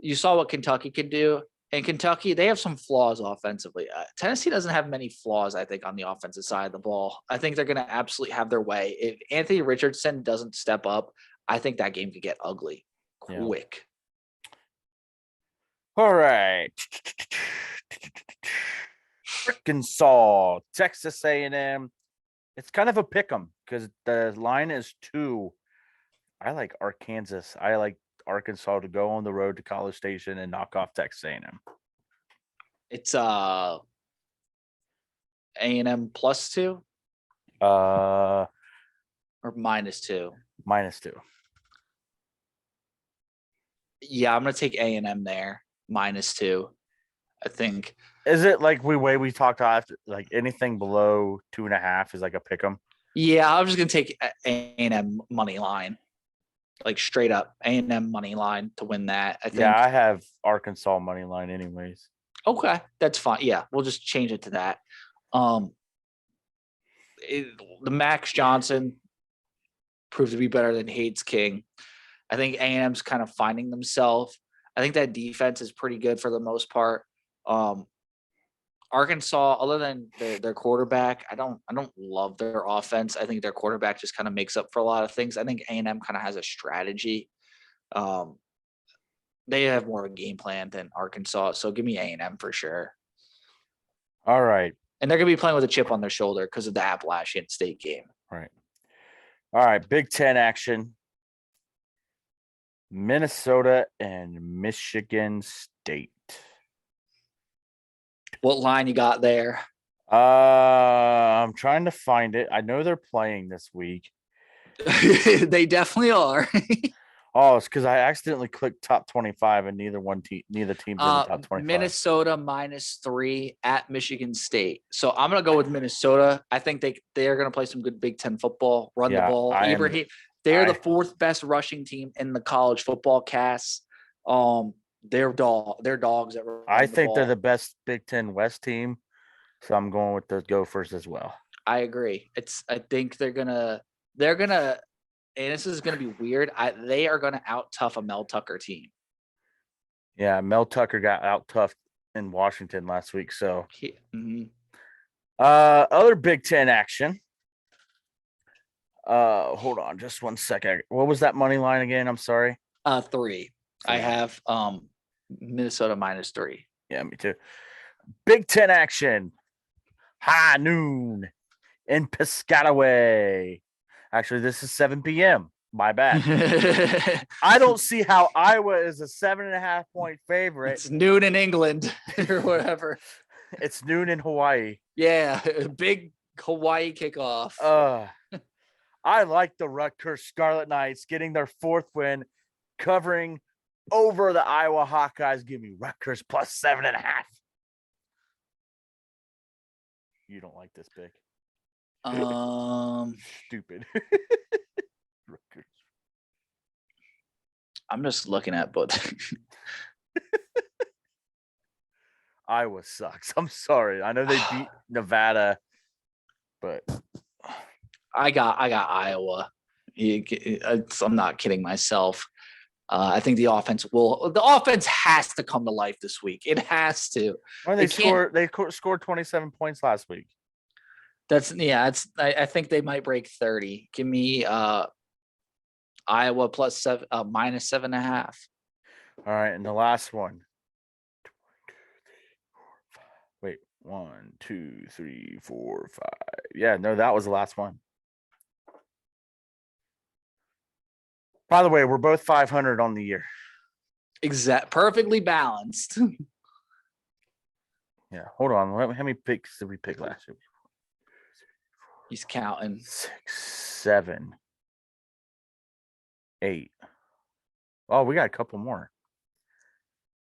You saw what Kentucky can do, and Kentucky, they have some flaws offensively. Tennessee doesn't have many flaws, I think, on the offensive side of the ball. I think they're going to absolutely have their way. If Anthony Richardson doesn't step up, I think that game could get ugly quick. Yeah. All right. Arkansas, Texas A&M. It's kind of a pick 'em because the line is 2. I like Arkansas. I like Arkansas to go on the road to College Station and knock off Texas A&M. It's A&M +2 or -2. -2. Yeah, I'm gonna take A&M there -2. I think. Is it like we talked after, like anything below 2.5 is like a pick 'em? Yeah, I'm just gonna take A&M money line, like straight up A&M money line to win that. I think. Yeah, I have Arkansas money line anyways. Okay, that's fine. Yeah, we'll just change it to that. The Max Johnson proved to be better than Hayes King. I think A&M's kind of finding themselves. I think that defense is pretty good for the most part. Arkansas, other than their quarterback, I don't love their offense. I think their quarterback just kind of makes up for a lot of things. I think A&M kind of has a strategy. They have more of a game plan than Arkansas, so give me A&M for sure. All right. And they're going to be playing with a chip on their shoulder because of the Appalachian State game. Right. All right, Big Ten action. Minnesota and Michigan State. What line you got there? I'm trying to find it. I know they're playing this week. They definitely are. Oh, it's because I accidentally clicked top 25 and neither team's in the top 25. Minnesota -3 at Michigan State. So I'm gonna go with Minnesota. I think they are gonna play some good Big Ten football, run the ball. They're the fourth best rushing team in the college football cast. They're dogs that run I the think they're ball. the best Big Ten West team, so I'm going with the Gophers as well. I agree. I think they're gonna, and this is gonna be weird. They are gonna out tough a Mel Tucker team. Yeah, Mel Tucker got out tough in Washington last week. So, other Big Ten action. Hold on, just 1 second. What was that money line again? I'm sorry. 3. I have Minnesota -3. Yeah, me too. Big Ten action. High noon in Piscataway. Actually, this is 7 p.m. My bad. I don't see how Iowa is a 7.5 point favorite. It's noon in England or whatever. It's noon in Hawaii. Yeah, big Hawaii kickoff. I like the Rutgers Scarlet Knights getting their 4th win, covering over the Iowa Hawkeyes. Give me Rutgers plus 7.5. You don't like this, Vic? Stupid. I'm just looking at both. Iowa sucks. I'm sorry. I know they beat Nevada, but I got Iowa. I'm not kidding myself. I think the offense has to come to life this week. It has to. Well, they scored 27 points last week. I think they might break 30. Give me Iowa plus -7.5. All right, and the last one. Wait, 1, 2, 3, 4, 5. Yeah, no, that was the last one. By the way, we're both 500 on the year. Perfectly balanced. Yeah, hold on. How many picks did we pick last year? He's counting. 6, 7, 8. Oh, we got a couple more.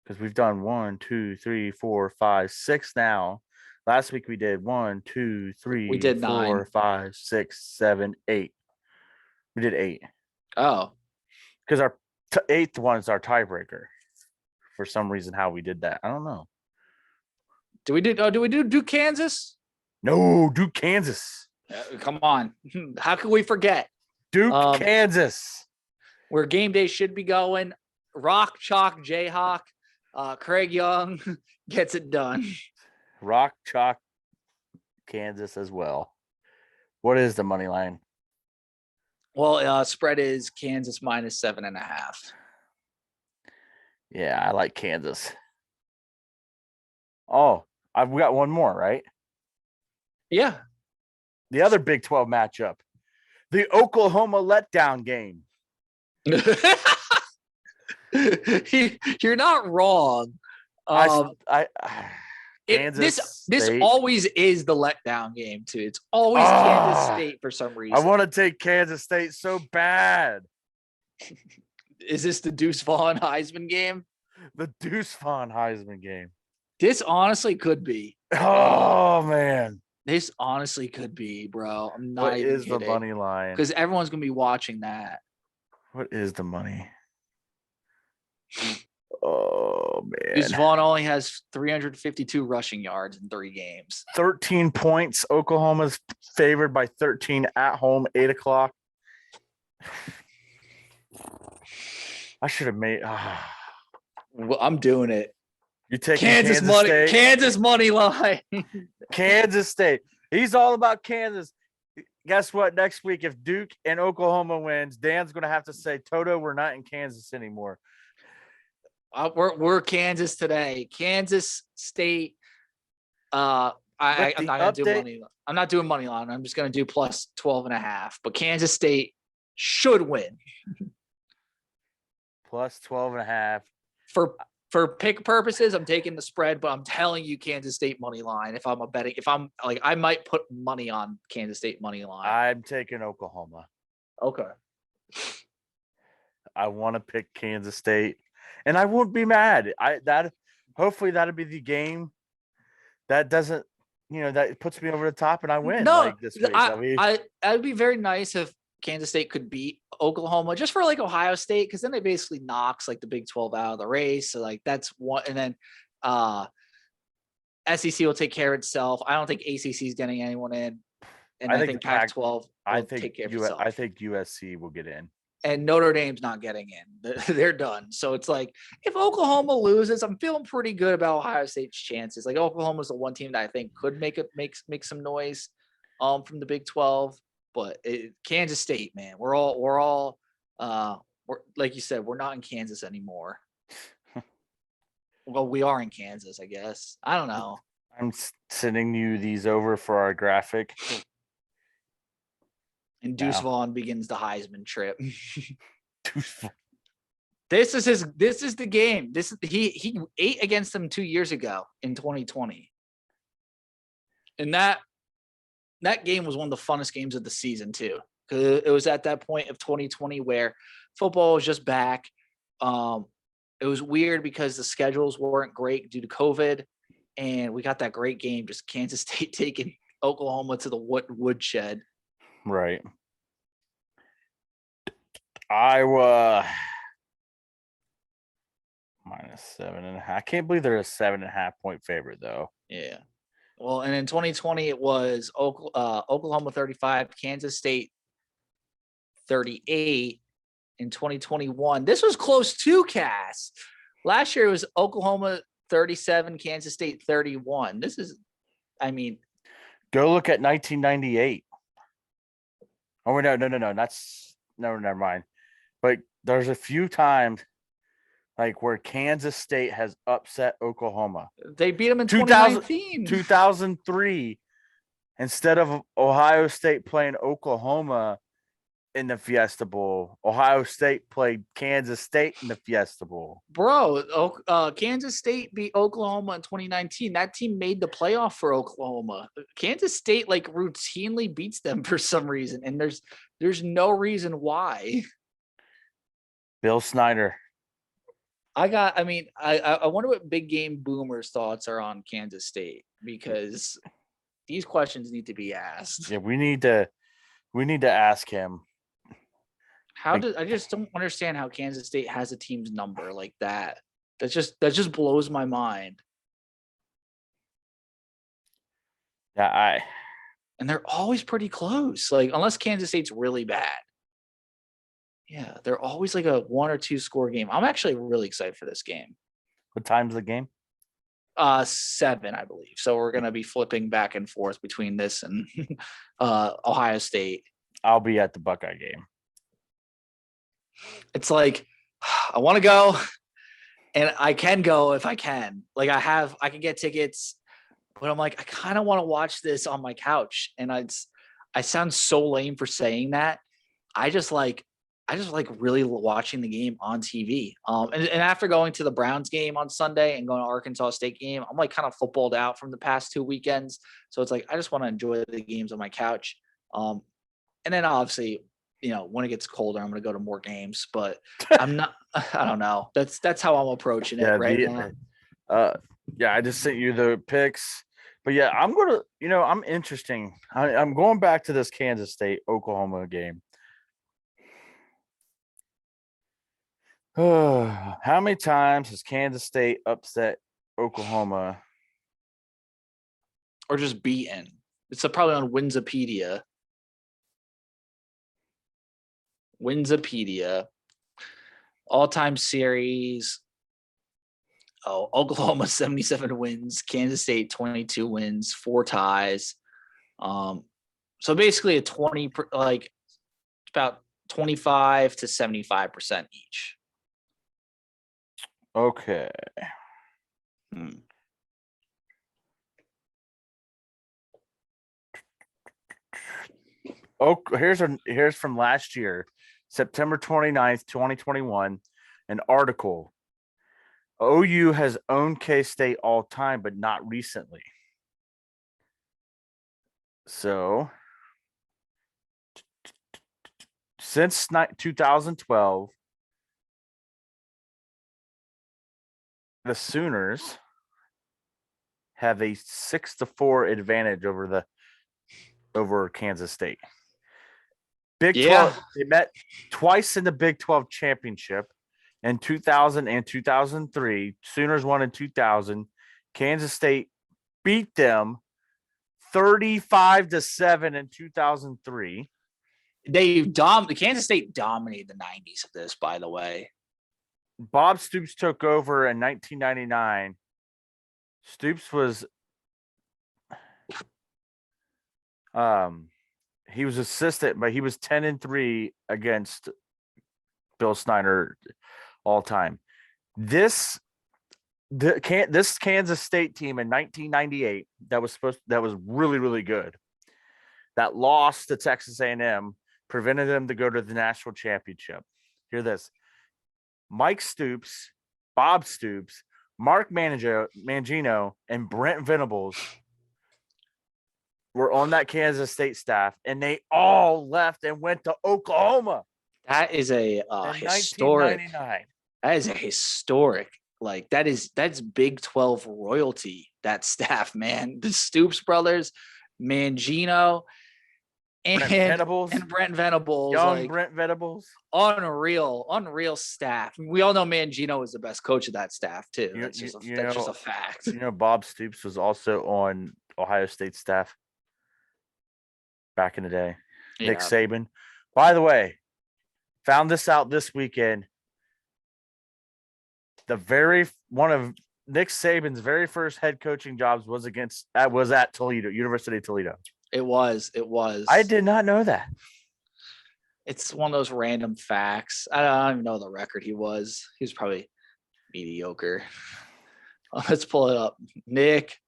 Because we've done 1, 2, 3, 4, 5, 6 now. Last week we did 1, 2, 3, we did 4, 9. 5, 6, 7, 8. We did 8. Oh. Because our 8th one is our tiebreaker. For some reason, how we did that. I don't know. Do we do Kansas? No, Duke, Kansas. Come on. How can we forget? Duke, Kansas. Where game day should be going. Rock, Chalk, Jayhawk. Craig Young gets it done. Rock, Chalk, Kansas as well. What is the money line? Well, spread is Kansas -7.5. Yeah, I like Kansas. Oh, I've got one more, right? Yeah. The other Big 12 matchup, the Oklahoma letdown game. You're not wrong. This always is the letdown game too. It's always Kansas State for some reason. I want to take Kansas State so bad. Is this the Deuce Vaughn Heisman game? The Deuce Vaughn Heisman game. This honestly could be. Oh man. This honestly could be, bro. I'm not what even is kidding. The money line? Because everyone's gonna be watching that. What is the money? Oh man. Deuce Vaughn only has 352 rushing yards in 3 games. 13 points. Oklahoma's favored by 13 at home, 8:00. I should have made. Well, I'm doing it. You taking Kansas money? State? Kansas money line. Kansas State. He's all about Kansas. Guess what? Next week, if Duke and Oklahoma wins, Dan's going to have to say, "Toto, we're not in Kansas anymore." We're Kansas today. Kansas State. I'm not going to do money. I'm not doing money line. I'm just going to do plus 12.5. But Kansas State should win. Plus 12.5. For pick purposes, I'm taking the spread, but I'm telling you Kansas State money line. If I'm like, I might put money on Kansas State money line. I'm taking Oklahoma. Okay. I want to pick Kansas State, and I won't be mad. Hopefully that'll be the game that doesn't, that puts me over the top and I win this week. It'd be very nice if Kansas State could beat Oklahoma just for like Ohio State, because then it basically knocks like the Big 12 out of the race. So like that's one, and then SEC will take care of itself. I don't think ACC is getting anyone in, and I think Pac-12 will take care of itself. I think USC will get in. And Notre Dame's not getting in. They're done. So it's like, if Oklahoma loses, I'm feeling pretty good about Ohio State's chances. Like Oklahoma's the one team that I think could make some noise from the Big 12. But Kansas State, man, we're like you said, we're not in Kansas anymore. Well, we are in Kansas, I guess. I don't know. I'm sending you these over for our graphic. And Deuce Vaughn begins the Heisman trip. This is the game. He ate against them 2 years ago in 2020. And that game was one of the funnest games of the season too. Because it was at that point of 2020 where football was just back. It was weird because the schedules weren't great due to COVID. And we got that great game, just Kansas State taking Oklahoma to the woodshed. Right. Iowa -7.5. I can't believe they're a 7.5 point favorite though. Yeah. Well, and in 2020 it was Oklahoma 35, Kansas State 38. In 2021, this was close too, Cass. Last year it was Oklahoma 37, Kansas State 31. This is, go look at 1998. Oh, no. Never mind. But there's a few times like where Kansas State has upset Oklahoma. They beat them in 2019. 2003. Instead of Ohio State playing Oklahoma in the Fiesta Bowl, Ohio State played Kansas State in the Fiesta Bowl. Bro, Kansas State beat Oklahoma in 2019. That team made the playoff for Oklahoma. Kansas State like routinely beats them for some reason, and there's no reason why. Bill Snyder. I wonder what Big Game Boomer's thoughts are on Kansas State, because these questions need to be asked. Yeah, we need to ask him. I just don't understand how Kansas State has a team's number like that. That just blows my mind. Yeah, and they're always pretty close. Like, unless Kansas State's really bad. Yeah, they're always like a 1 or 2 score game. I'm actually really excited for this game. What time's the game? 7, I believe. So we're gonna be flipping back and forth between this and Ohio State. I'll be at the Buckeye game. It's like, I want to go, and I can go if I can. Like, I can get tickets, but I'm like, I kind of want to watch this on my couch. And I sound so lame for saying that. I just like really watching the game on TV. And after going to the Browns game on Sunday and going to Arkansas State game, I'm like kind of footballed out from the past 2 weekends. So it's like, I just want to enjoy the games on my couch. And then obviously, when it gets colder, I'm going to go to more games, but I'm not, I don't know. That's how I'm approaching it right now. Yeah, I just sent you the picks, but yeah, I'm going to, I'm interesting. I'm going back to this Kansas State Oklahoma game. How many times has Kansas State upset Oklahoma? Or just beaten? It's probably on Winsipedia. All-time series. Oklahoma 77 wins, Kansas State 22 wins, 4 ties. So basically a 20, like about 25 to 75% each. Okay. Oh, here's from last year, September 29th, 2021, an article. OU has owned K-State all time, but not recently. So since 2012, the Sooners have a 6-4 advantage over Kansas State. Big 12, they met twice in the Big 12 championship in 2000 and 2003. Sooners won in 2000. Kansas State beat them 35-7 in 2003. Kansas State dominated the 90s of this, by the way. Bob Stoops took over in 1999. Stoops was he was assistant, but he was 10-3 against Bill Snyder all time. This Kansas State team in 1998 that was really, really good, that lost to Texas A&M, prevented them to go to the national championship. Hear this: Mike Stoops, Bob Stoops, Mark Mangino, and Brent Venables were on that Kansas State staff, and they all left and went to Oklahoma. That is a historic. That is a historic. Like that's Big 12 royalty. That staff, man. The Stoops brothers, Mangino, and Brent Venables, young Brent Venables, unreal staff. We all know Mangino is the best coach of that staff too. That's just a fact. Bob Stoops was also on Ohio State staff back in the day. Yeah. Nick Saban. By the way, found this out this weekend. One of Nick Saban's very first head coaching jobs was at Toledo, University of Toledo. It was. I did not know that. It's one of those random facts. I don't even know the record he was. He was probably mediocre. Let's pull it up. Nick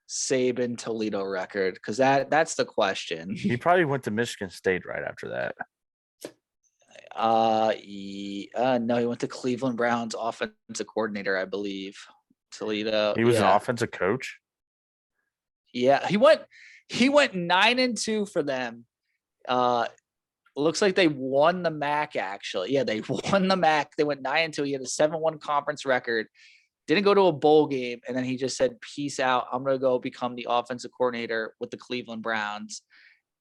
Saban Toledo record, because that's the question. He probably went to Michigan State right after that. No, he went to Cleveland Browns offensive coordinator, I believe. Toledo. He was an offensive coach. Yeah, he went 9-2 for them. Looks like they won the MAC, actually. Yeah, they won the MAC. They went 9-2. He had a 7-1 conference record. Didn't go to a bowl game, and then he just said, "Peace out. I'm gonna go become the offensive coordinator with the Cleveland Browns."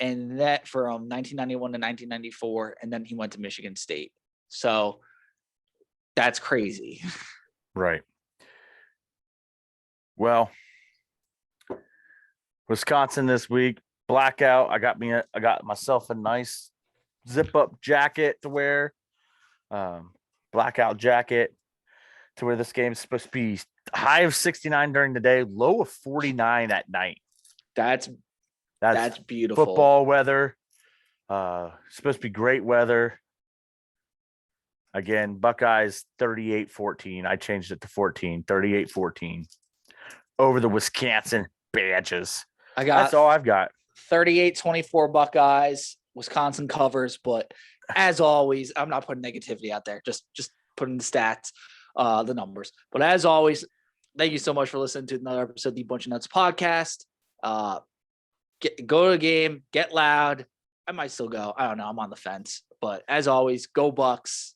And that from 1991 to 1994, and then he went to Michigan State. So that's crazy. Right. Well, Wisconsin this week, blackout. I got myself a nice zip-up jacket to wear, blackout jacket to wear. This game is supposed to be high of 69 during the day, low of 49 at night. That's beautiful. Football weather. Supposed to be great weather. Again, Buckeyes 38-14. I changed it to 14, 38-14 over the Wisconsin Badgers. That's all I've got. 38-24 Buckeyes. Wisconsin covers, but as always, I'm not putting negativity out there. Just putting the stats, the numbers. But as always, thank you so much for listening to another episode of the Bunch of Nuts podcast. Go to the game, get loud. I might still go. I don't know. I'm on the fence. But as always, go Bucks.